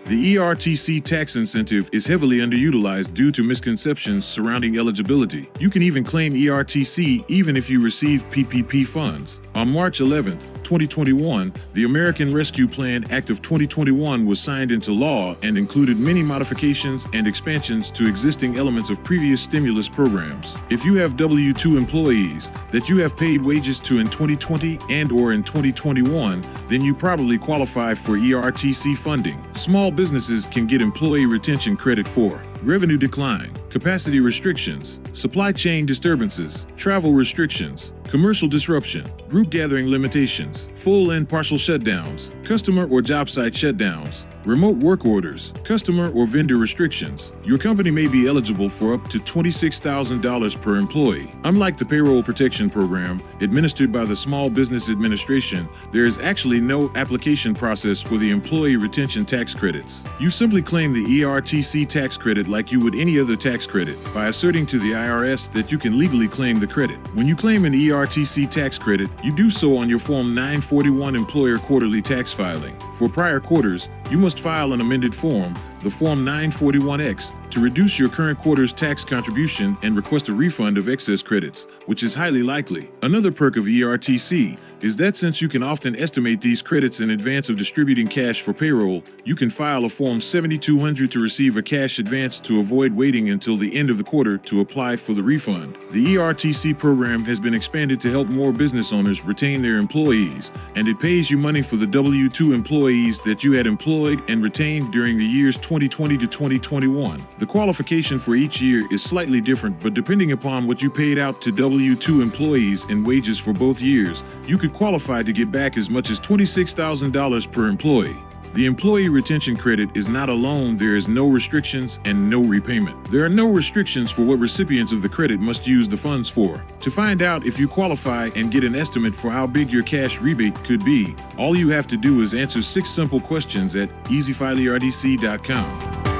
The ERTC tax incentive is heavily underutilized due to misconceptions surrounding eligibility. You can even claim ERTC even if you receive PPP funds. On March 11, 2021, the American Rescue Plan Act of 2021 was signed into law and included many modifications and expansions to existing elements of previous stimulus programs. If you have W-2 employees that you have paid wages to in 2020 and/or in 2021, then you probably qualify for ERTC funding. Small businesses can get employee retention credit for revenue decline, capacity restrictions, supply chain disturbances, travel restrictions, commercial disruption, group gathering limitations, full and partial shutdowns, customer or job site shutdowns, remote work orders, customer or vendor restrictions. Your company may be eligible for up to $26,000 per employee. Unlike the Payroll Protection Program, administered by the Small Business Administration, there is actually no application process for the employee retention tax credits. You simply claim the ERTC tax credit like you would any other tax credit by asserting to the IRS that you can legally claim the credit. When you claim an ERTC tax credit, you do so on your Form 941 Employer Quarterly Tax Filing. For prior quarters, you must file an amended form, the Form 941X, to reduce your current quarter's tax contribution and request a refund of excess credits, which is highly likely. Another perk of ERTC is that since you can often estimate these credits in advance of distributing cash for payroll, you can file a Form 7200 to receive a cash advance to avoid waiting until the end of the quarter to apply for the refund. The ERTC program has been expanded to help more business owners retain their employees, and it pays you money for the W-2 employees that you had employed and retained during the years 2020 to 2021. The qualification for each year is slightly different, but depending upon what you paid out to W-2 employees in wages for both years, you could qualify to get back as much as $26,000 per employee. The employee retention credit is not a loan. There is no restrictions and no repayment. There are no restrictions for what recipients of the credit must use the funds for. To find out if you qualify and get an estimate for how big your cash rebate could be, all you have to do is answer 6 simple questions at easyfileertc.com.